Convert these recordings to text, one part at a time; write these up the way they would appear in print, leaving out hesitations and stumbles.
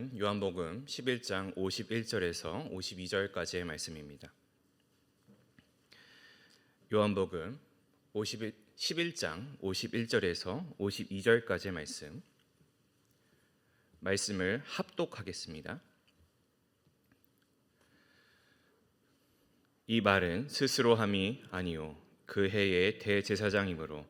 말씀은 요한복음 11장 51절에서 52절까지의 말씀입니다. 요한복음 11장 51절에서 52절까지의 말씀을 합독하겠습니다. 이 말은 스스로 함이 아니요 그 해의 대제사장이므로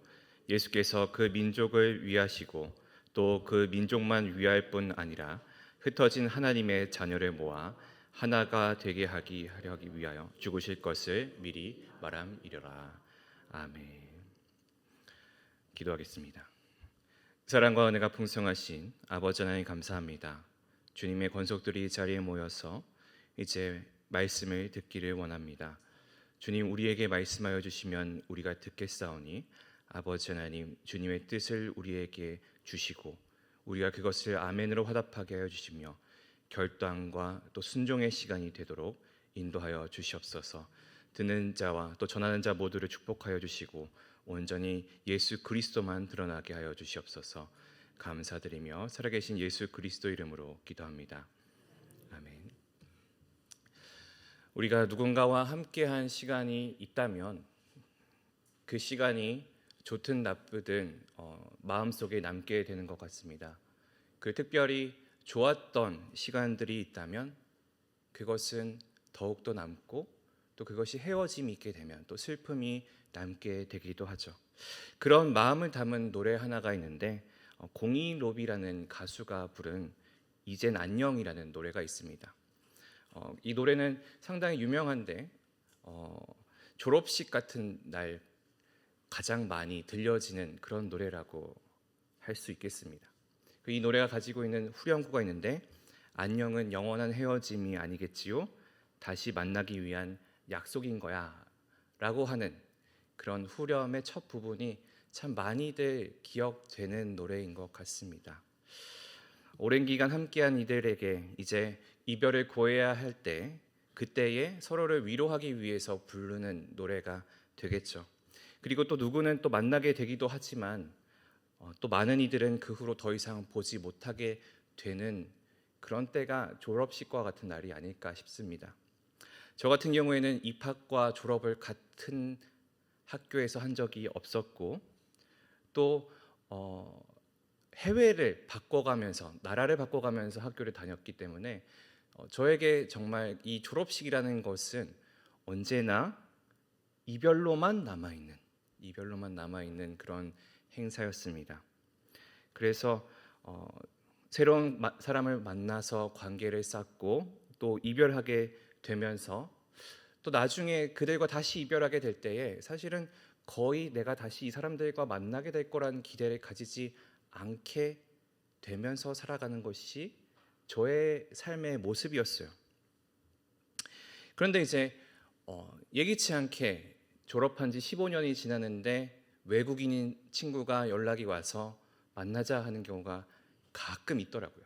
예수께서 그 민족을 위하시고 또 그 민족만 위할 뿐 아니라 흩어진 하나님의 자녀를 모아 하나가 되게 하기 위하여 죽으실 것을 미리 말함이려라. 아멘. 기도하겠습니다. 사랑과 은혜가 풍성하신 아버지 하나님 감사합니다. 주님의 권속들이 이 자리에 모여서 이제 말씀을 듣기를 원합니다. 주님, 우리에게 말씀하여 주시면 우리가 듣겠사오니 아버지 하나님, 주님의 뜻을 우리에게 주시고 우리가 그것을 아멘으로 화답하게 하여 주시며 결단과 또 순종의 시간이 되도록 인도하여 주시옵소서. 듣는 자와 또 전하는 자 모두를 축복하여 주시고 온전히 예수 그리스도만 드러나게 하여 주시옵소서. 감사드리며 살아계신 예수 그리스도 이름으로 기도합니다. 아멘. 우리가 누군가와 함께한 시간이 있다면 그 시간이 좋든 나쁘든 마음속에 남게 되는 것 같습니다. 그 특별히 좋았던 시간들이 있다면 그것은 더욱더 남고 또 그것이 헤어짐이 있게 되면 또 슬픔이 남게 되기도 하죠. 그런 마음을 담은 노래 하나가 있는데 공이로비라는 가수가 부른 이젠 안녕이라는 노래가 있습니다. 이 노래는 상당히 유명한데 졸업식 같은 날 가장 많이 들려지는 그런 노래라고 할 수 있겠습니다. 이 노래가 가지고 있는 후렴구가 있는데 안녕은 영원한 헤어짐이 아니겠지요? 다시 만나기 위한 약속인 거야 라고 하는 그런 후렴의 첫 부분이 참 많이들 기억되는 노래인 것 같습니다. 오랜 기간 함께한 이들에게 이제 이별을 고해야 할 때 그때에 서로를 위로하기 위해서 부르는 노래가 되겠죠. 그리고 또 누구는 또 만나게 되기도 하지만 또 많은 이들은 그 후로 더 이상 보지 못하게 되는 그런 때가 졸업식과 같은 날이 아닐까 싶습니다. 저 같은 경우에는 입학과 졸업을 같은 학교에서 한 적이 없었고 또 해외를 바꿔가면서 나라를 바꿔가면서 학교를 다녔기 때문에 저에게 정말 이 졸업식이라는 것은 언제나 이별로만 남아있는 그런 행사였습니다. 그래서 새로운 사람을 만나서 관계를 쌓고 또 이별하게 되면서 또 나중에 그들과 다시 이별하게 될 때에 사실은 거의 내가 다시 이 사람들과 만나게 될 거라는 기대를 가지지 않게 되면서 살아가는 것이 저의 삶의 모습이었어요. 그런데 이제 예기치 않게 졸업한 지 15년이 지났는데 외국인인 친구가 연락이 와서 만나자 하는 경우가 가끔 있더라고요.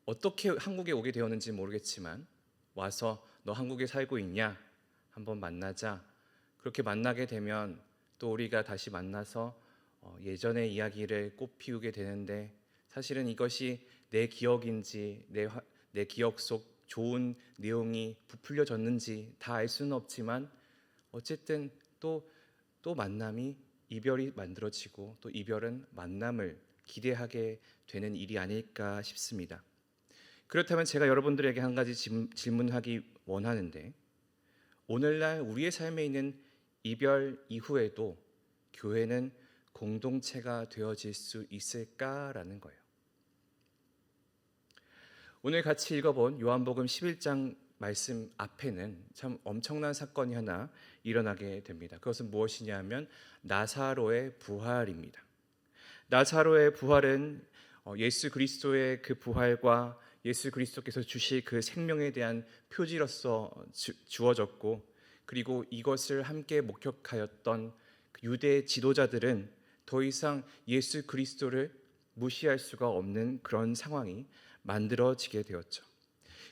어떻게 한국에 오게 되었는지 모르겠지만 와서 너 한국에 살고 있냐? 한번 만나자. 그렇게 만나게 되면 또 우리가 다시 만나서 예전의 이야기를 꽃피우게 되는데 사실은 이것이 내 기억인지 내 기억 속 좋은 내용이 부풀려졌는지 다 알 수는 없지만 어쨌든 또 만남이 이별이 만들어지고 또 이별은 만남을 기대하게 되는 일이 아닐까 싶습니다. 그렇다면 제가 여러분들에게 한 가지 질문하기 원하는데 오늘날 우리의 삶에 있는 이별 이후에도 교회는 공동체가 되어질 수 있을까라는 거예요. 오늘 같이 읽어본 요한복음 11장 말씀 앞에는 참 엄청난 사건이 하나 일어나게 됩니다. 그것은 무엇이냐 하면 나사로의 부활입니다. 나사로의 부활은 예수 그리스도의 그 부활과 예수 그리스도께서 주실 그 생명에 대한 표지로서 주어졌고 그리고 이것을 함께 목격하였던 유대 지도자들은 더 이상 예수 그리스도를 무시할 수가 없는 그런 상황이 만들어지게 되었죠.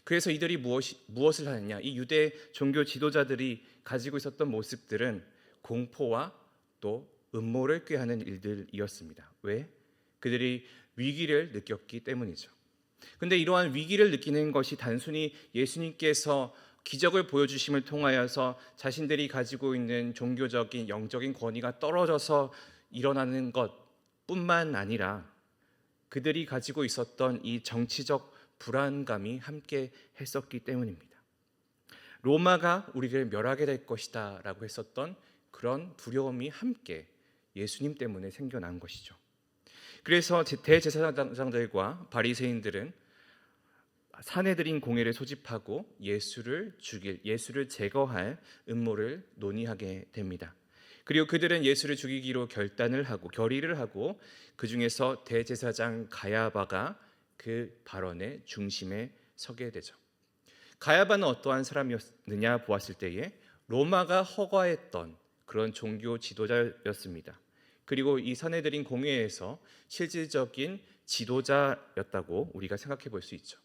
그래서 이들이 무엇을 하느냐? 이 유대 종교 지도자들이 가지고 있었던 모습들은 공포와 또 음모를 꾀하는 일들이었습니다. 왜? 그들이 위기를 느꼈기 때문이죠. 근데 이러한 위기를 느끼는 것이 단순히 예수님께서 기적을 보여주심을 통하여서 자신들이 가지고 있는 종교적인 영적인 권위가 떨어져서 일어나는 것뿐만 아니라 그들이 가지고 있었던 이 정치적 불안감이 함께 했었기 때문입니다. 로마가 우리를 멸하게 될 것이다 라고 했었던 그런 두려움이 함께 예수님 때문에 생겨난 것이죠. 그래서 대제사장들과 바리새인들은 사내들인 공회를 소집하고 예수를 죽일, 예수를 제거할 음모를 논의하게 됩니다. 그리고 그들은 예수를 죽이기로 결의를 하고 그 중에서 대제사장 가야바가 그 발언의 중심에 서게 되죠. 가야바는 어떠한 사람이었느냐 보았을 때에 로마가 허가했던 그런 종교 지도자였습니다. 그리고 이 사내들인 공회에서 실질적인 지도자였다고 우리가 생각해 볼 수 있죠.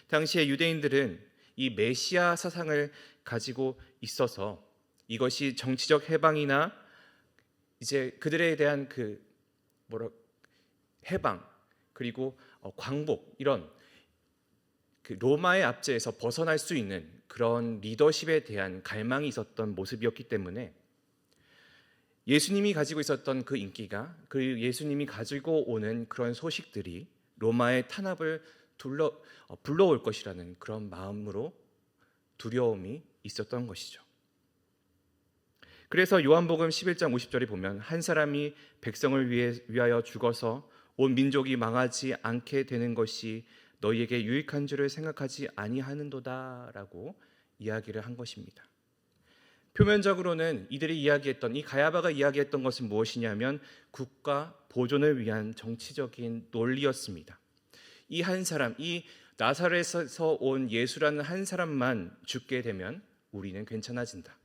당시에 유대인들은 이 메시아 사상을 가지고 있어서 이것이 정치적 해방이나 이제 그들에 대한 해방 그리고 광복 이런 그 로마의 압제에서 벗어날 수 있는 그런 리더십에 대한 갈망이 있었던 모습이었기 때문에 예수님이 가지고 있었던 그 인기가 그 예수님이 가지고 오는 그런 소식들이 로마의 탄압을 불러올 것이라는 그런 마음으로 두려움이 있었던 것이죠. 그래서 요한복음 11장 50절에 보면 한 사람이 백성을 위하여 죽어서 온 민족이 망하지 않게 되는 것이 너희에게 유익한 줄을 생각하지 아니하는도다 라고 이야기를 한 것입니다. 표면적으로는 이들이 이야기했던 이 가야바가 이야기했던 것은 무엇이냐면 국가 보존을 위한 정치적인 논리였습니다. 이 한 사람, 이 나사렛에서 온 예수라는 한 사람만 죽게 되면 우리는 괜찮아진다.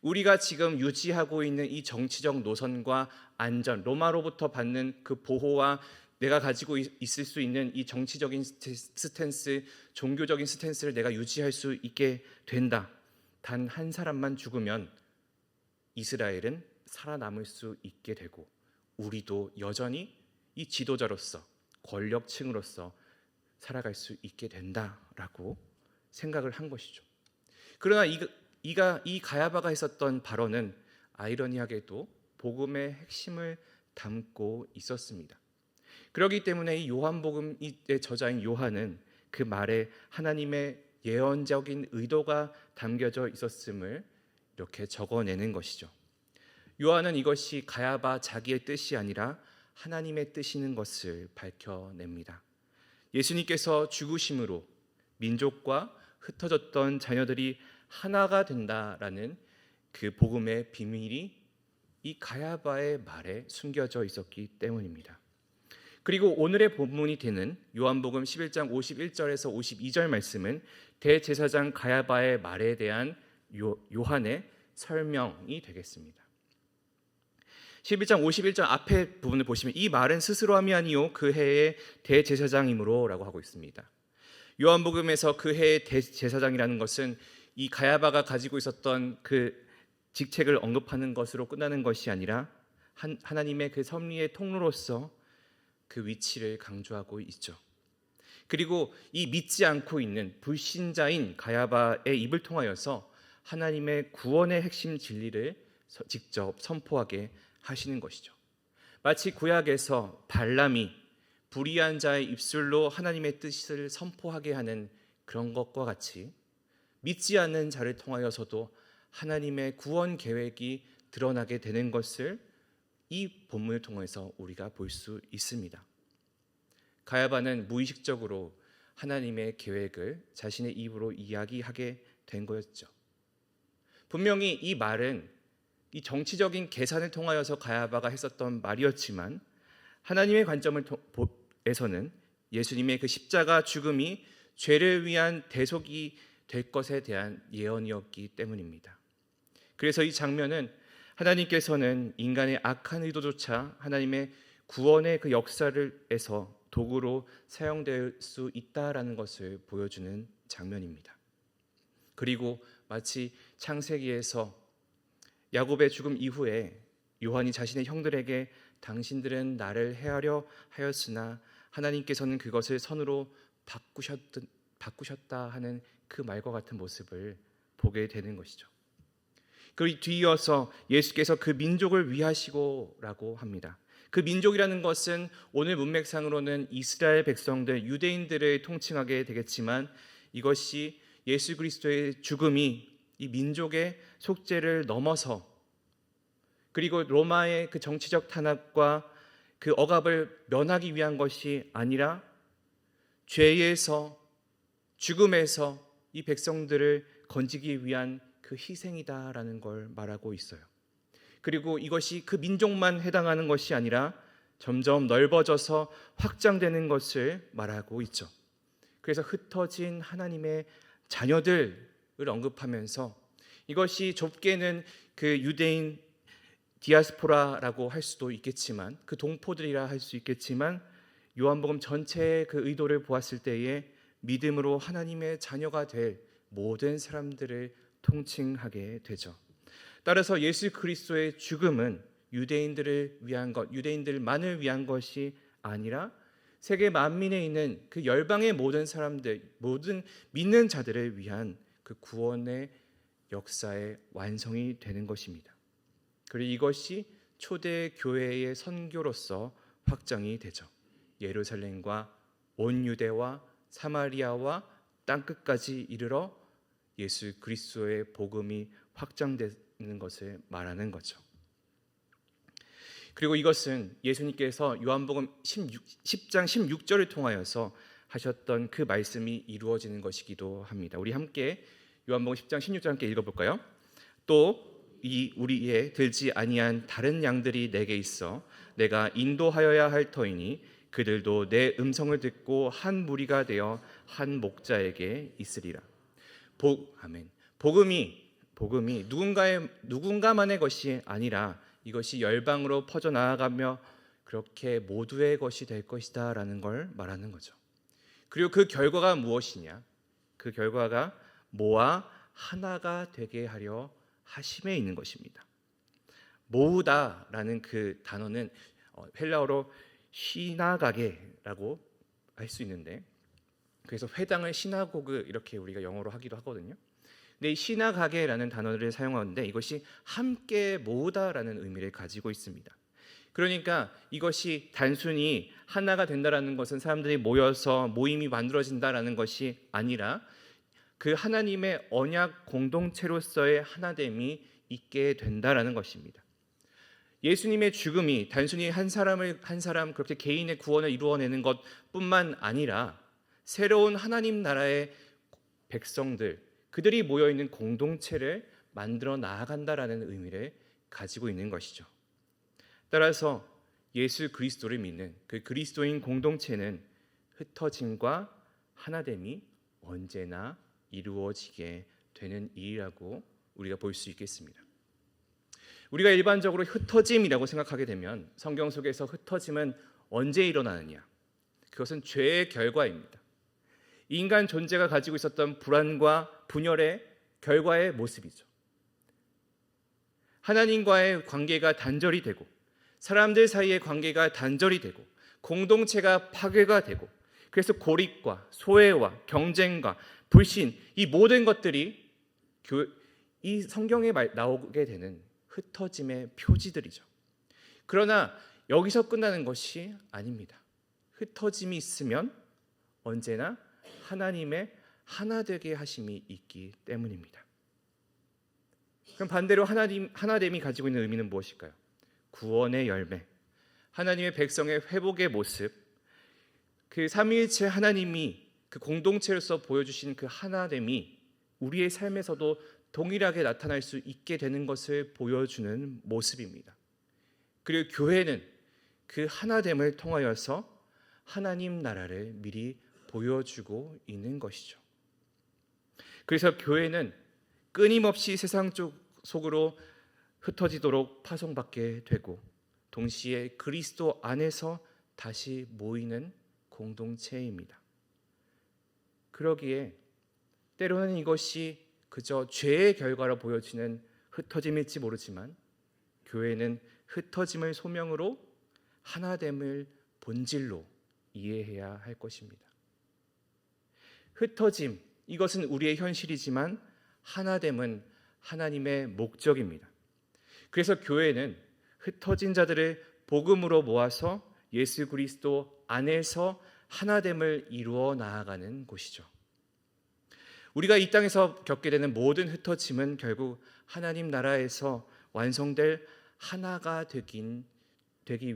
우리가 지금 유지하고 있는 이 정치적 노선과 안전, 로마로부터 받는 그 보호와 내가 가지고 있을 수 있는 이 정치적인 스탠스, 종교적인 스탠스를 내가 유지할 수 있게 된다. 단 한 사람만 죽으면 이스라엘은 살아남을 수 있게 되고 우리도 여전히 이 지도자로서 권력층으로서 살아갈 수 있게 된다라고 생각을 한 것이죠. 그러나 이 가야바가 했었던 발언은 아이러니하게도 복음의 핵심을 담고 있었습니다. 그렇기 때문에 이 요한복음의 저자인 요한은 그 말에 하나님의 예언적인 의도가 담겨져 있었음을 이렇게 적어내는 것이죠. 요한은 이것이 가야바 자기의 뜻이 아니라 하나님의 뜻이는 것을 밝혀냅니다. 예수님께서 죽으심으로 민족과 흩어졌던 자녀들이 하나가 된다라는 그 복음의 비밀이 이 가야바의 말에 숨겨져 있었기 때문입니다. 그리고 오늘의 본문이 되는 요한복음 11장 51절에서 52절 말씀은 대제사장 가야바의 말에 대한 요한의 설명이 되겠습니다. 11장 51절 앞에 부분을 보시면 이 말은 스스로 함이 아니요 그 해의 대제사장이므로 라고 하고 있습니다. 요한복음에서 그 해의 대제사장이라는 것은 이 가야바가 가지고 있었던 그 직책을 언급하는 것으로 끝나는 것이 아니라 하나님의 그 섭리의 통로로서 그 위치를 강조하고 있죠. 그리고 이 믿지 않고 있는 불신자인 가야바의 입을 통하여서 하나님의 구원의 핵심 진리를 직접 선포하게 하시는 것이죠. 마치 구약에서 발람이 불의한 자의 입술로 하나님의 뜻을 선포하게 하는 그런 것과 같이 믿지 않는 자를 통하여서도 하나님의 구원 계획이 드러나게 되는 것을 이 본문을 통해서 우리가 볼 수 있습니다. 가야바는 무의식적으로 하나님의 계획을 자신의 입으로 이야기하게 된 거였죠. 분명히 이 말은 이 정치적인 계산을 통하여서 가야바가 했었던 말이었지만 하나님의 관점에서는 예수님의 그 십자가 죽음이 죄를 위한 대속이 될 것에 대한 예언이었기 때문입니다. 그래서 이 장면은 하나님께서는 인간의 악한 의도조차 하나님의 구원의 그 역사를에서 도구로 사용될 수 있다라는 것을 보여주는 장면입니다. 그리고 마치 창세기에서 야곱의 죽음 이후에 요한이 자신의 형들에게 당신들은 나를 해하려 하였으나 하나님께서는 그것을 선으로 바꾸셨다 하는 그 말과 같은 모습을 보게 되는 것이죠. 그리고 뒤이어서 예수께서 그 민족을 위하시고라고 합니다. 그 민족이라는 것은 오늘 문맥상으로는 이스라엘 백성들, 유대인들을 통칭하게 되겠지만, 이것이 예수 그리스도의 죽음이 이 민족의 속죄를 넘어서, 그리고 로마의 그 정치적 탄압과 그 억압을 면하기 위한 것이 아니라 죄에서, 죽음에서 이 백성들을 건지기 위한 그 희생이다라는 걸 말하고 있어요. 그리고 이것이 그 민족만 해당하는 것이 아니라 점점 넓어져서 확장되는 것을 말하고 있죠. 그래서 흩어진 하나님의 자녀들을 언급하면서, 이것이 좁게는 그 유대인 디아스포라라고 할 수도 있겠지만, 그 동포들이라 할 수 있겠지만, 요한복음 전체의 그 의도를 보았을 때에 믿음으로 하나님의 자녀가 될 모든 사람들을 통칭하게 되죠. 따라서 예수 그리스도의 죽음은 유대인들을 위한 것, 유대인들만을 위한 것이 아니라 세계 만민에 있는 그 열방의 모든 사람들, 모든 믿는 자들을 위한 그 구원의 역사의 완성이 되는 것입니다. 그리고 이것이 초대 교회의 선교로서 확장이 되죠. 예루살렘과 온 유대와 사마리아와 땅끝까지 이르러 예수 그리스도의 복음이 확장되는 것을 말하는 거죠. 그리고 이것은 예수님께서 요한복음 10장 16절을 통하여서 하셨던 그 말씀이 이루어지는 것이기도 합니다. 우리 함께 요한복음 10장 16절 함께 읽어볼까요? 또 이 우리에 들지 아니한 다른 양들이 내게 있어 내가 인도하여야 할 터이니 그들도 내 음성을 듣고 한 무리가 되어 한 목자에게 있으리라. 아멘. 복음이 누군가만의 것이 아니라 이것이 열방으로 퍼져 나아가며 그렇게 모두의 것이 될 것이다라는 걸 말하는 거죠. 그리고 그 결과가 무엇이냐? 그 결과가 모아 하나가 되게 하려 하심에 있는 것입니다. 모으다라는 그 단어는 헬라어로 시나가게라고 할 수 있는데, 그래서 회당을 시나고그 이렇게 우리가 영어로 하기도 하거든요. 근데 이 시나가게라는 단어를 사용하는데 이것이 함께 모으다라는 의미를 가지고 있습니다. 그러니까 이것이 단순히 하나가 된다라는 것은 사람들이 모여서 모임이 만들어진다라는 것이 아니라 그 하나님의 언약 공동체로서의 하나됨이 있게 된다라는 것입니다. 예수님의 죽음이 단순히 한 사람 그렇게 개인의 구원을 이루어내는 것뿐만 아니라 새로운 하나님 나라의 백성들, 그들이 모여 있는 공동체를 만들어 나아간다라는 의미를 가지고 있는 것이죠. 따라서 예수 그리스도를 믿는 그 그리스도인 공동체는 흩어짐과 하나됨이 언제나 이루어지게 되는 일이라고 우리가 볼 수 있겠습니다. 우리가 일반적으로 흩어짐이라고 생각하게 되면 성경 속에서 흩어짐은 언제 일어나느냐? 그것은 죄의 결과입니다. 인간 존재가 가지고 있었던 불안과 분열의 결과의 모습이죠. 하나님과의 관계가 단절이 되고 사람들 사이의 관계가 단절이 되고 공동체가 파괴가 되고, 그래서 고립과 소외와 경쟁과 불신, 이 모든 것들이 이 성경에 나오게 되는 흩어짐의 표지들이죠. 그러나 여기서 끝나는 것이 아닙니다. ht어짐이 있으면 언제나 하나님의 하나 되게 하심이 있기 때문입니다. 그럼 반대로 하나됨이 가지고 있는 의미는 무엇일까요? 구원의 열매, 하나님의 백성의 회복의 모습, 그 삼위일체 하나님이 그 공동체로서 보여주신 그 하나됨이 우리의 삶에서도 동일하게 나타날 수 있게 되는 것을 보여주는 모습입니다. 그리고 교회는 그 하나됨을 통하여서 하나님 나라를 미리 보여주고 있는 것이죠. 그래서 교회는 끊임없이 세상 속으로 흩어지도록 파송받게 되고, 동시에 그리스도 안에서 다시 모이는 공동체입니다. 그러기에 때로는 이것이 그저 죄의 결과로 보여지는 흩어짐일지 모르지만, 교회는 흩어짐을 소명으로 하나됨을 본질로 이해해야 할 것입니다. 흩어짐, 이것은 우리의 현실이지만 하나됨은 하나님의 목적입니다. 그래서 교회는 흩어진 자들을 복음으로 모아서 예수 그리스도 안에서 하나됨을 이루어 나아가는 곳이죠. 우리가 이 땅에서 겪게 되는 모든 흩어짐은 결국 하나님 나라에서 완성될 하나가 되기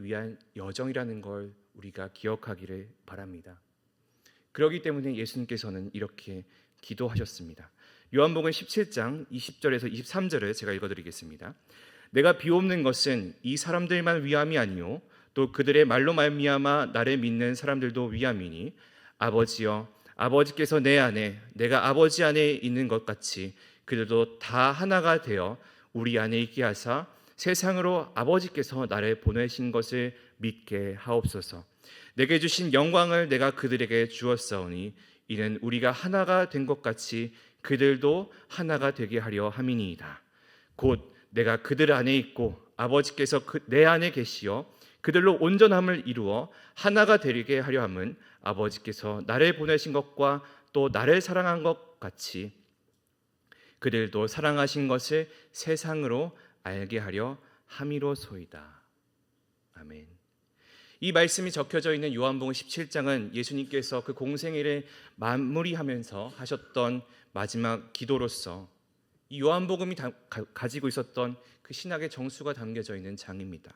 위한 여정이라는 걸 우리가 기억하기를 바랍니다. 그렇기 때문에 예수님께서는 이렇게 기도하셨습니다. 요한복음 17장 20절에서 23절을 제가 읽어드리겠습니다. 내가 비옵는 것은 이 사람들만 위함이 아니요 또 그들의 말로 말미암아 나를 믿는 사람들도 위함이니 아버지여 아버지께서 내 안에 내가 아버지 안에 있는 것 같이 그들도 다 하나가 되어 우리 안에 있게 하사 세상으로 아버지께서 나를 보내신 것을 믿게 하옵소서. 내게 주신 영광을 내가 그들에게 주었사오니 이는 우리가 하나가 된 것 같이 그들도 하나가 되게 하려 함이니이다. 곧 내가 그들 안에 있고 아버지께서 내 안에 계시어 그들로 온전함을 이루어 하나가 되게 하려 함은 아버지께서 나를 보내신 것과 또 나를 사랑한 것 같이 그들도 사랑하신 것을 세상으로 알게 하려 함이로소이다. 아멘. 이 말씀이 적혀져 있는 요한복음 17장은 예수님께서 그 공생애를 마무리하면서 하셨던 마지막 기도로서 이 요한복음이 가지고 있었던 그 신학의 정수가 담겨져 있는 장입니다.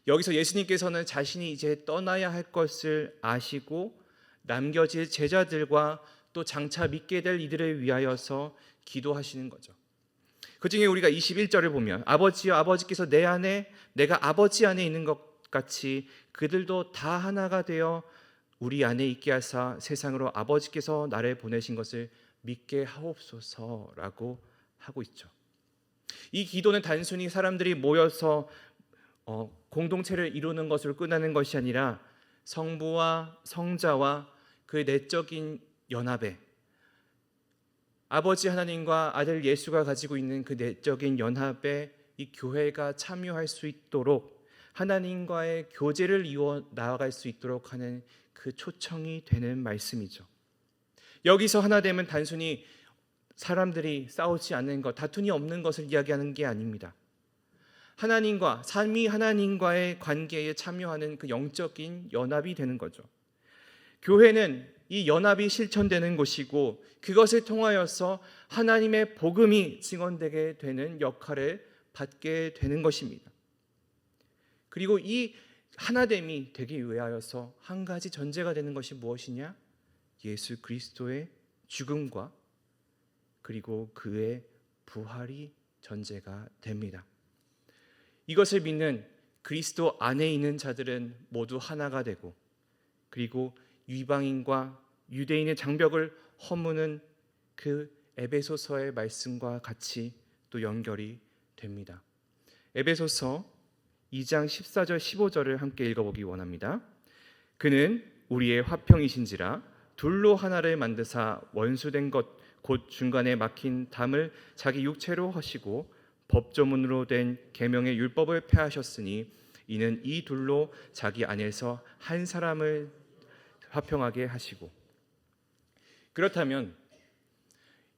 여기서 예수님께서는 자신이 이제 떠나야 할 것을 아시고 남겨질 제자들과 또 장차 믿게 될 이들을 위하여서 기도하시는 거죠. 그 중에 우리가 21절을 보면 아버지여 아버지께서 내 안에 내가 아버지 안에 있는 것 같이 그들도 다 하나가 되어 우리 안에 있게 하사 세상으로 아버지께서 나를 보내신 것을 믿게 하옵소서라고 하고 있죠. 이 기도는 단순히 사람들이 모여서 공동체를 이루는 것으로 끝나는 것이 아니라 성부와 성자와 그 내적인 연합에 아버지 하나님과 아들 예수가 가지고 있는 그 내적인 연합에 이 교회가 참여할 수 있도록 하나님과의 교제를 이어 나아갈 수 있도록 하는 그 초청이 되는 말씀이죠. 여기서 하나됨은 단순히 사람들이 싸우지 않는 것, 다툼이 없는 것을 이야기하는 게 아닙니다. 하나님과 삼위 하나님과의 관계에 참여하는 그 영적인 연합이 되는 거죠. 교회는 이 연합이 실천되는 곳이고 그것을 통하여서 하나님의 복음이 증언되게 되는 역할을 받게 되는 것입니다. 그리고 이 하나됨이 되기 위하여서 한 가지 전제가 되는 것이 무엇이냐? 예수 그리스도의 죽음과 그리고 그의 부활이 전제가 됩니다. 이것을 믿는 그리스도 안에 있는 자들은 모두 하나가 되고 그리고 이방인과 유대인의 장벽을 허무는 그 에베소서의 말씀과 같이 또 연결이 됩니다. 에베소서 2장 14절 15절을 함께 읽어보기 원합니다. 그는 우리의 화평이신지라 둘로 하나를 만드사 원수된 것 곧 중간에 막힌 담을 자기 육체로 하시고 법조문으로 된 계명의 율법을 폐하셨으니 이는 이 둘로 자기 안에서 한 사람을 화평하게 하시고. 그렇다면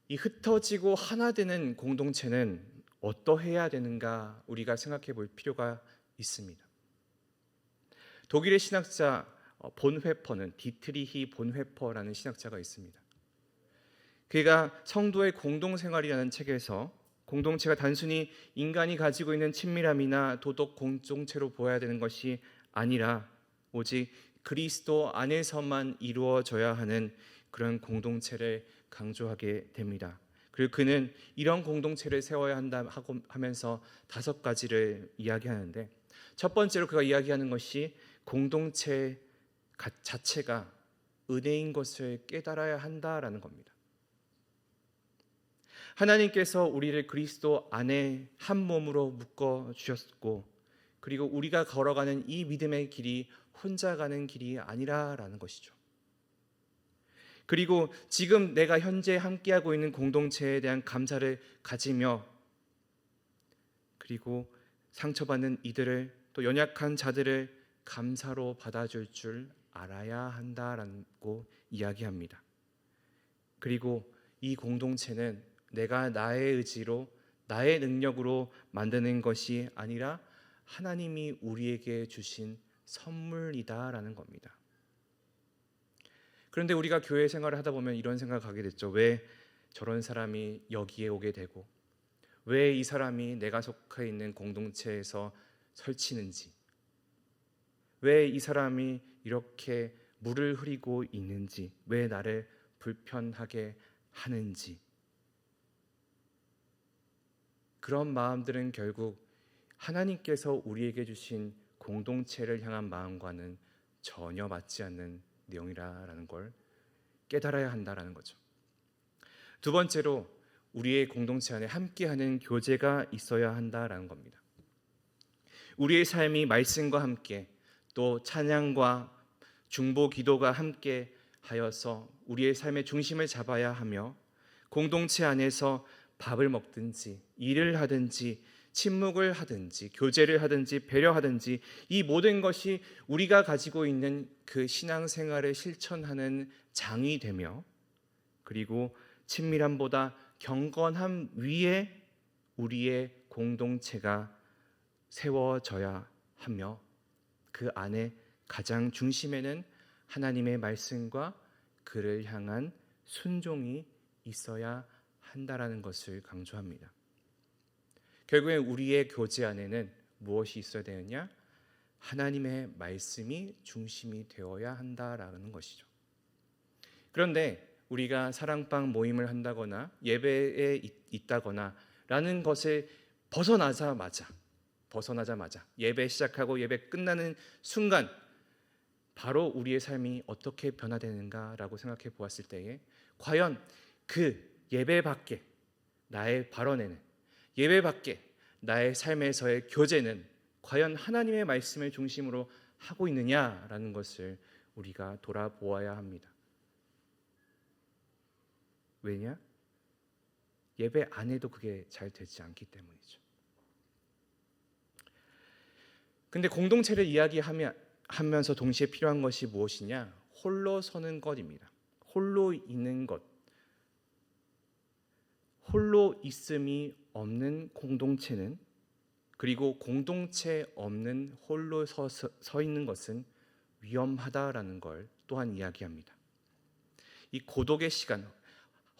이 흩어지고 하나 되는 공동체는 어떠해야 되는가 우리가 생각해 볼 필요가 있습니다. 독일의 신학자 본회퍼는 디트리히 본회퍼라는 신학자가 있습니다. 그가 성도의 공동생활이라는 책에서 공동체가 단순히 인간이 가지고 있는 친밀함이나 도덕 공동체로 보아야 되는 것이 아니라 오직 그리스도 안에서만 이루어져야 하는 그런 공동체를 강조하게 됩니다. 그리고 그는 이런 공동체를 세워야 한다 하면서 5가지를 이야기하는데 첫 번째로 그가 이야기하는 것이 공동체 자체가 은혜인 것을 깨달아야 한다라는 겁니다. 하나님께서 우리를 그리스도 안에 한 몸으로 묶어 주셨고 그리고 우리가 걸어가는 이 믿음의 길이 혼자 가는 길이 아니라라는 것이죠. 그리고 지금 내가 현재 함께하고 있는 공동체에 대한 감사를 가지며 그리고 상처받는 이들을 또 연약한 자들을 감사로 받아줄 줄 알아야 한다라고 이야기합니다. 그리고 이 공동체는 내가 나의 의지로 나의 능력으로 만드는 것이 아니라 하나님이 우리에게 주신 선물이다라는 겁니다. 그런데 우리가 교회 생활을 하다 보면 이런 생각을 하게 됐죠. 왜 저런 사람이 여기에 오게 되고, 왜 이 사람이 내가 속해 있는 공동체에서 설치는지, 왜 이 사람이 이렇게 물을 흐리고 있는지, 왜 나를 불편하게 하는지. 그런 마음들은 결국 하나님께서 우리에게 주신 공동체를 향한 마음과는 전혀 맞지 않는 내용이라는 걸 깨달아야 한다라는 거죠. 두 번째로 우리의 공동체 안에 함께하는 교제가 있어야 한다라는 겁니다. 우리의 삶이 말씀과 함께 또 찬양과 중보 기도가 함께 하여서 우리의 삶의 중심을 잡아야 하며, 공동체 안에서 밥을 먹든지 일을 하든지 침묵을 하든지 교제를 하든지 배려하든지 이 모든 것이 우리가 가지고 있는 그 신앙생활을 실천하는 장이 되며, 그리고 친밀함보다 경건함 위에 우리의 공동체가 세워져야 하며, 그 안에 가장 중심에는 하나님의 말씀과 그를 향한 순종이 있어야 한다라는 것을 강조합니다. 결국엔 우리의 교제 안에는 무엇이 있어야 되느냐? 하나님의 말씀이 중심이 되어야 한다라는 것이죠. 그런데 우리가 사랑방 모임을 한다거나 예배에 있다거나 라는 것을 벗어나자마자 예배 시작하고 예배 끝나는 순간 바로 우리의 삶이 어떻게 변화되는가라고 생각해 보았을 때에, 과연 그 예배 밖에 나의 발언에는, 예배 밖에 나의 삶에서의 교제는 과연 하나님의 말씀을 중심으로 하고 있느냐라는 것을 우리가 돌아보아야 합니다. 왜냐? 예배 안에도 그게 잘 되지 않기 때문이죠. 근데 공동체를 이야기하면서 동시에 필요한 것이 무엇이냐? 홀로 서는 것입니다. 홀로 있는 것. 홀로 있음이 없는 공동체는, 그리고 공동체 없는 홀로 서 있는 것은 위험하다라는 걸 또한 이야기합니다. 이 고독의 시간,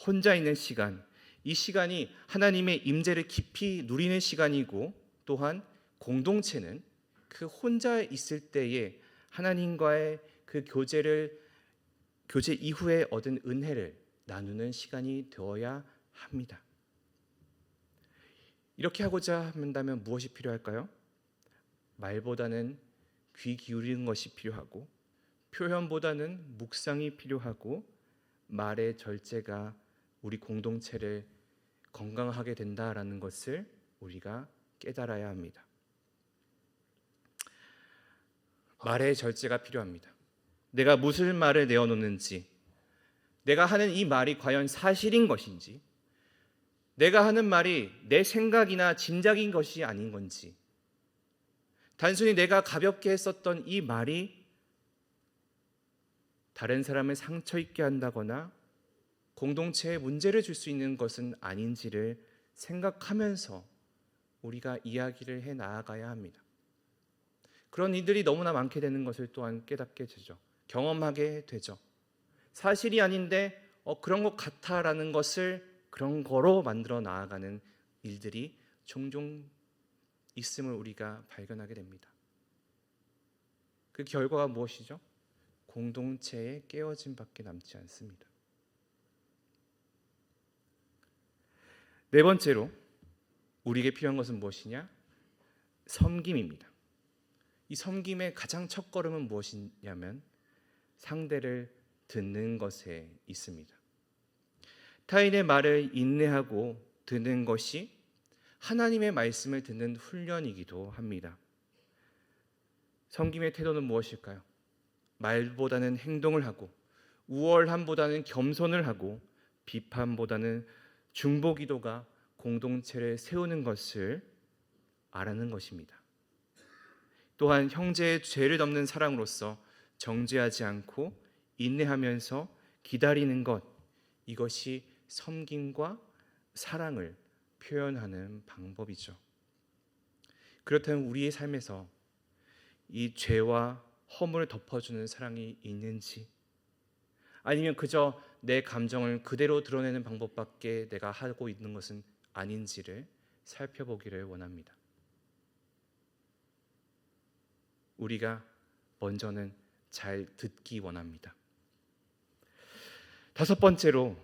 혼자 있는 시간, 이 시간이 하나님의 임재를 깊이 누리는 시간이고, 또한 공동체는 그 혼자 있을 때에 하나님과의 그 교제 이후에 얻은 은혜를 나누는 시간이 되어야 합니다. 이렇게 하고자 한다면 무엇이 필요할까요? 말보다는 귀 기울이는 것이 필요하고, 표현보다는 묵상이 필요하고, 말의 절제가 우리 공동체를 건강하게 된다라는 것을 우리가 깨달아야 합니다. 말의 절제가 필요합니다. 내가 무슨 말을 내어놓는지, 내가 하는 이 말이 과연 사실인 것인지, 내가 하는 말이 내 생각이나 짐작인 것이 아닌 건지, 단순히 내가 가볍게 했었던 이 말이 다른 사람을 상처 입게 한다거나 공동체에 문제를 줄 수 있는 것은 아닌지를 생각하면서 우리가 이야기를 해 나아가야 합니다. 그런 이들이 너무나 많게 되는 것을 또한 깨닫게 되죠. 경험하게 되죠. 사실이 아닌데 그런 것 같아라는 것을 그런 거로 만들어 나아가는 일들이 종종 있음을 우리가 발견하게 됩니다. 그 결과가 무엇이죠? 공동체의 깨어짐밖에 남지 않습니다. 네 번째로 우리에게 필요한 것은 무엇이냐? 섬김입니다. 이 섬김의 가장 첫 걸음은 무엇이냐면 상대를 듣는 것에 있습니다. 타인의 말을 인내하고 듣는 것이 하나님의 말씀을 듣는 훈련이기도 합니다. 섬김의 태도는 무엇일까요? 말보다는 행동을 하고, 우월함보다는 겸손을 하고, 비판보다는 중보기도가 공동체를 세우는 것을 알아는 것입니다. 또한 형제의 죄를 덮는 사랑으로서 정죄하지 않고 인내하면서 기다리는 것, 이것이 섬김과 사랑을 표현하는 방법이죠. 그렇다면 우리의 삶에서 이 죄와 허물을 덮어주는 사랑이 있는지, 아니면 그저 내 감정을 그대로 드러내는 방법밖에 내가 하고 있는 것은 아닌지를 살펴보기를 원합니다. 우리가 먼저는 잘 듣기 원합니다. 다섯 번째로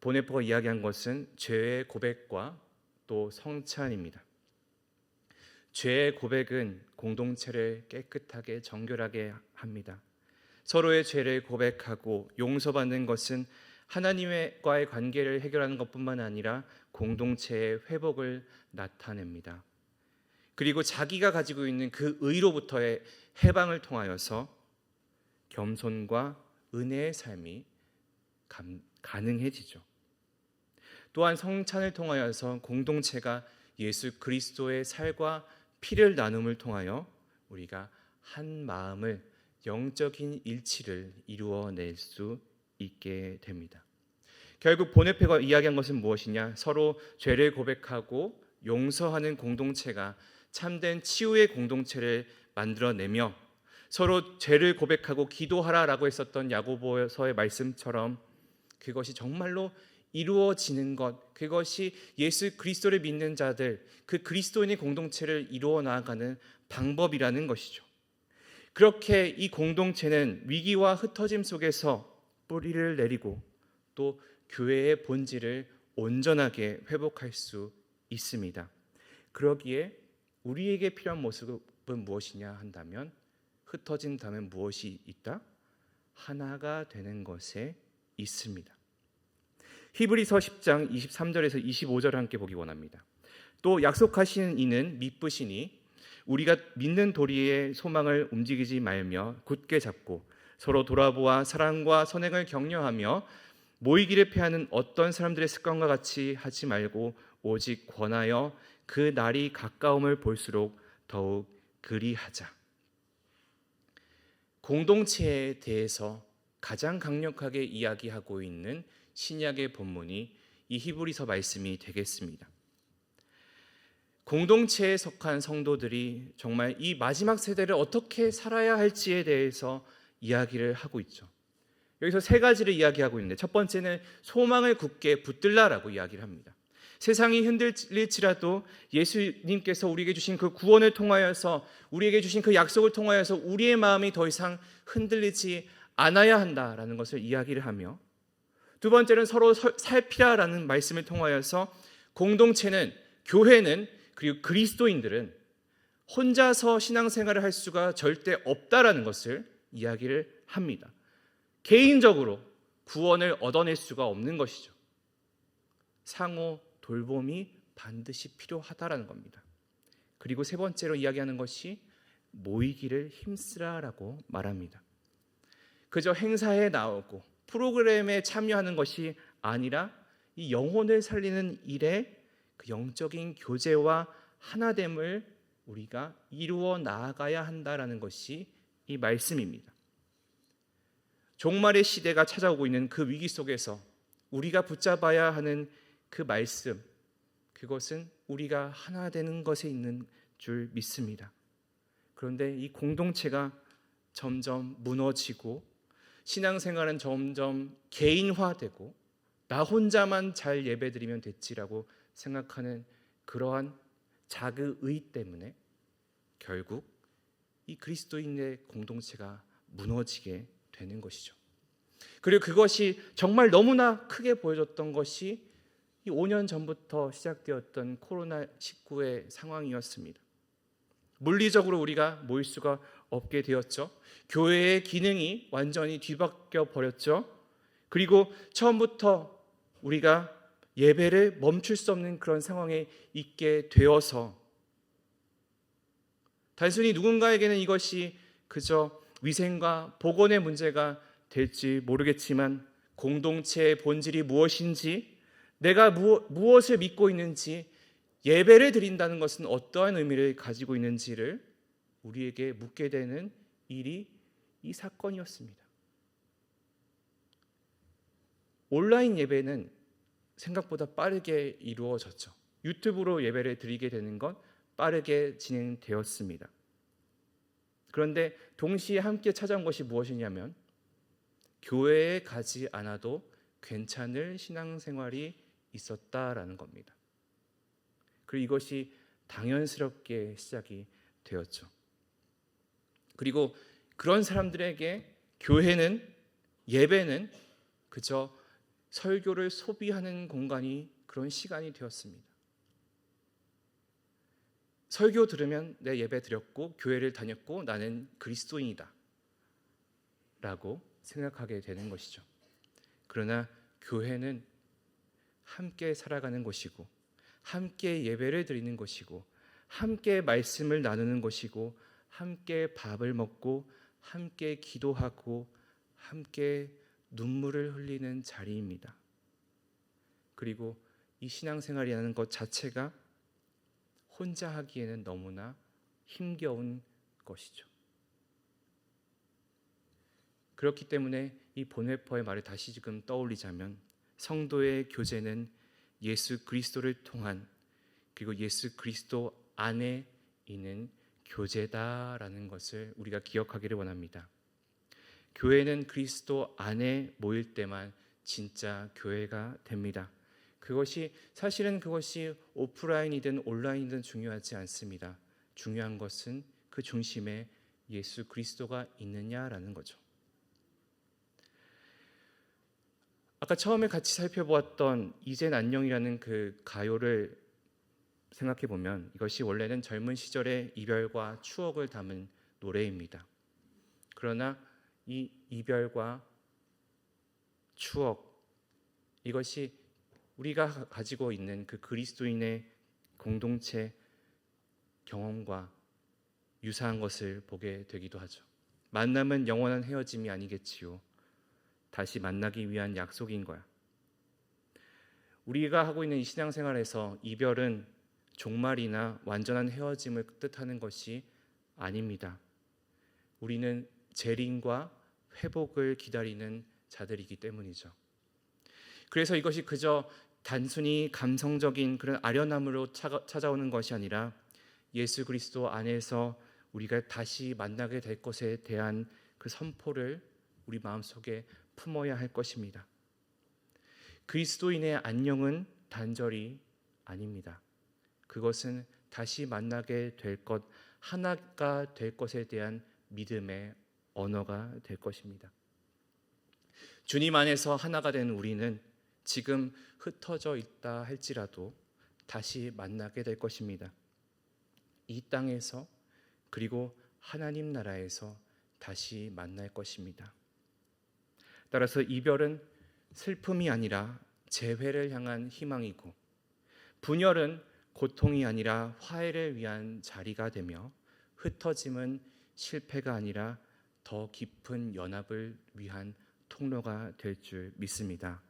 보네포가 이야기한 것은 죄의 고백과 또 성찬입니다. 죄의 고백은 공동체를 깨끗하게 정결하게 합니다. 서로의 죄를 고백하고 용서받는 것은 하나님과의 관계를 해결하는 것뿐만 아니라 공동체의 회복을 나타냅니다. 그리고 자기가 가지고 있는 그 의로부터의 해방을 통하여서 겸손과 은혜의 삶이 가능해지죠. 또한 성찬을 통하여서 공동체가 예수 그리스도의 살과 피를 나눔을 통하여 우리가 한 마음을 영적인 일치를 이루어낼 수 있게 됩니다. 결국 보네페가 이야기한 것은 무엇이냐? 서로 죄를 고백하고 용서하는 공동체가 참된 치유의 공동체를 만들어내며 서로 죄를 고백하고 기도하라라고 했었던 야고보서의 말씀처럼 그것이 정말로 이루어지는 것, 그것이 예수 그리스도를 믿는 자들, 그 그리스도인의 공동체를 이루어 나아가는 방법이라는 것이죠. 그렇게 이 공동체는 위기와 흩어짐 속에서 뿌리를 내리고 또 교회의 본질을 온전하게 회복할 수 있습니다. 그러기에 우리에게 필요한 모습은 무엇이냐 한다면, 흩어진 다음에 무엇이 있다? 하나가 되는 것에 있습니다. 히브리서 10장 23절에서 25절을 함께 보기 원합니다. 또 약속하신 이는 미쁘시니 우리가 믿는 도리의 소망을 움직이지 말며 굳게 잡고 서로 돌아보아 사랑과 선행을 격려하며 모이기를 피하는 어떤 사람들의 습관과 같이 하지 말고 오직 권하여 그 날이 가까움을 볼수록 더욱 그리하자. 공동체에 대해서 가장 강력하게 이야기하고 있는 신약의 본문이 이 히브리서 말씀이 되겠습니다. 공동체에 속한 성도들이 정말 이 마지막 세대를 어떻게 살아야 할지에 대해서 이야기를 하고 있죠. 여기서 세 가지를 이야기하고 있는데, 첫 번째는 소망을 굳게 붙들라라고 이야기를 합니다. 세상이 흔들릴지라도 예수님께서 우리에게 주신 그 구원을 통하여서, 우리에게 주신 그 약속을 통하여서 우리의 마음이 더 이상 흔들리지 않아야 한다라는 것을 이야기를 하며, 두 번째는 서로 살피라라는 말씀을 통하여서 공동체는, 교회는, 그리고 그리스도인들은 혼자서 신앙생활을 할 수가 절대 없다라는 것을 이야기를 합니다. 개인적으로 구원을 얻어낼 수가 없는 것이죠. 상호 돌봄이 반드시 필요하다라는 겁니다. 그리고 세 번째로 이야기하는 것이 모이기를 힘쓰라라고 말합니다. 그저 행사에 나오고 프로그램에 참여하는 것이 아니라 이 영혼을 살리는 일에 그 영적인 교제와 하나됨을 우리가 이루어 나아가야 한다라는 것이 이 말씀입니다. 종말의 시대가 찾아오고 있는 그 위기 속에서 우리가 붙잡아야 하는 그 말씀, 그것은 우리가 하나 되는 것에 있는 줄 믿습니다. 그런데 이 공동체가 점점 무너지고 신앙생활은 점점 개인화되고 나 혼자만 잘 예배드리면 됐지라고 생각하는 그러한 자기의 때문에 결국 이 그리스도인의 공동체가 무너지게 되는 것이죠. 그리고 그것이 정말 너무나 크게 보여졌던 것이 이 5년 전부터 시작되었던 코로나19의 상황이었습니다. 물리적으로 우리가 모일 수가 없게 되었죠. 교회의 기능이 완전히 뒤바뀌어 버렸죠. 그리고 처음부터 우리가 예배를 멈출 수 없는 그런 상황에 있게 되어서 단순히 누군가에게는 이것이 그저 위생과 보건의 문제가 될지 모르겠지만 공동체의 본질이 무엇인지, 내가 무엇을 믿고 있는지, 예배를 드린다는 것은 어떠한 의미를 가지고 있는지를 우리에게 묻게 되는 일이 이 사건이었습니다. 온라인 예배는 생각보다 빠르게 이루어졌죠. 유튜브로 예배를 드리게 되는 건 빠르게 진행되었습니다. 그런데 동시에 함께 찾아온 것이 무엇이냐면 교회에 가지 않아도 괜찮을 신앙생활이 있었다라는 겁니다. 그리고 이것이 당연스럽게 시작이 되었죠. 그리고 그런 사람들에게 교회는, 예배는 그저 설교를 소비하는 공간이, 그런 시간이 되었습니다. 설교 들으면 내 예배 드렸고 교회를 다녔고 나는 그리스도인이다 라고 생각하게 되는 것이죠. 그러나 교회는 함께 살아가는 곳이고, 함께 예배를 드리는 곳이고, 함께 말씀을 나누는 곳이고, 함께 밥을 먹고, 함께 기도하고, 함께 눈물을 흘리는 자리입니다. 그리고 이 신앙생활이라는 것 자체가 혼자 하기에는 너무나 힘겨운 것이죠. 그렇기 때문에 이 본회퍼의 말을 다시 지금 떠올리자면, 성도의 교제는 예수 그리스도를 통한, 그리고 예수 그리스도 안에 있는 교제다라는 것을 우리가 기억하기를 원합니다. 교회는 그리스도 안에 모일 때만 진짜 교회가 됩니다. 사실은 그것이 오프라인이든 온라인이든 중요하지 않습니다. 중요한 것은 그 중심에 예수 그리스도가 있느냐라는 거죠. 아까 처음에 같이 살펴보았던 이젠 안녕이라는 그 가요를 생각해 보면 이것이 원래는 젊은 시절의 이별과 추억을 담은 노래입니다. 그러나 이 이별과 추억, 이것이 우리가 가지고 있는 그 그리스도인의 공동체 경험과 유사한 것을 보게 되기도 하죠. 만남은 영원한 헤어짐이 아니겠지요. 다시 만나기 위한 약속인 거야. 우리가 하고 있는 이 신앙생활에서 이별은 종말이나 완전한 헤어짐을 뜻하는 것이 아닙니다. 우리는 재림과 회복을 기다리는 자들이기 때문이죠. 그래서 이것이 그저 단순히 감성적인 그런 아련함으로 찾아오는 것이 아니라 예수 그리스도 안에서 우리가 다시 만나게 될 것에 대한 그 선포를 우리 마음속에 품어야 할 것입니다. 그리스도인의 안녕은 단절이 아닙니다. 그것은 다시 만나게 될 것, 하나가 될 것에 대한 믿음의 언어가 될 것입니다. 주님 안에서 하나가 된 우리는 지금 흩어져 있다 할지라도 다시 만나게 될 것입니다. 이 땅에서, 그리고 하나님 나라에서 다시 만날 것입니다. 따라서 이별은 슬픔이 아니라 재회를 향한 희망이고, 분열은 고통이 아니라 화해를 위한 자리가 되며, 흩어짐은 실패가 아니라 더 깊은 연합을 위한 통로가 될 줄 믿습니다.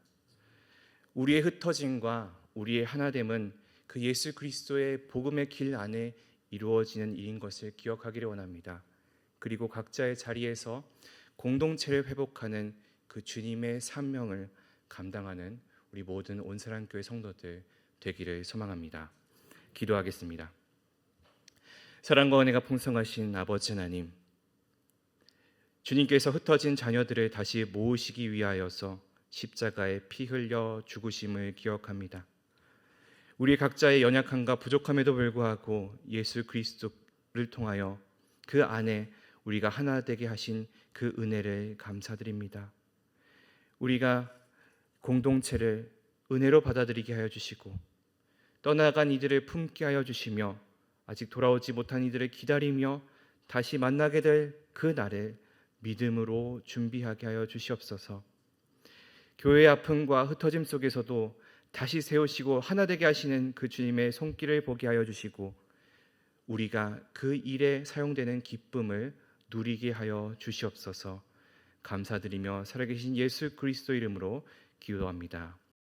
우리의 흩어짐과 우리의 하나됨은 그 예수 그리스도의 복음의 길 안에 이루어지는 일인 것을 기억하기를 원합니다. 그리고 각자의 자리에서 공동체를 회복하는 그 주님의 사명을 감당하는 우리 모든 온사랑교회 성도들 되기를 소망합니다. 기도하겠습니다. 사랑과 은혜가 풍성하신 아버지 하나님, 주님께서 흩어진 자녀들을 다시 모으시기 위하여서 십자가에 피 흘려 죽으심을 기억합니다. 우리 각자의 연약함과 부족함에도 불구하고 예수 그리스도를 통하여 그 안에 우리가 하나 되게 하신 그 은혜를 감사드립니다. 우리가 공동체를 은혜로 받아들이게 하여 주시고, 떠나간 이들을 품게 하여 주시며, 아직 돌아오지 못한 이들을 기다리며 다시 만나게 될 그 날을 믿음으로 준비하게 하여 주시옵소서. 교회의 아픔과 흩어짐 속에서도 다시 세우시고 하나 되게 하시는 그 주님의 손길을 보게 하여 주시고, 우리가 그 일에 사용되는 기쁨을 누리게 하여 주시옵소서. 감사드리며 살아계신 예수 그리스도 이름으로 기도합니다.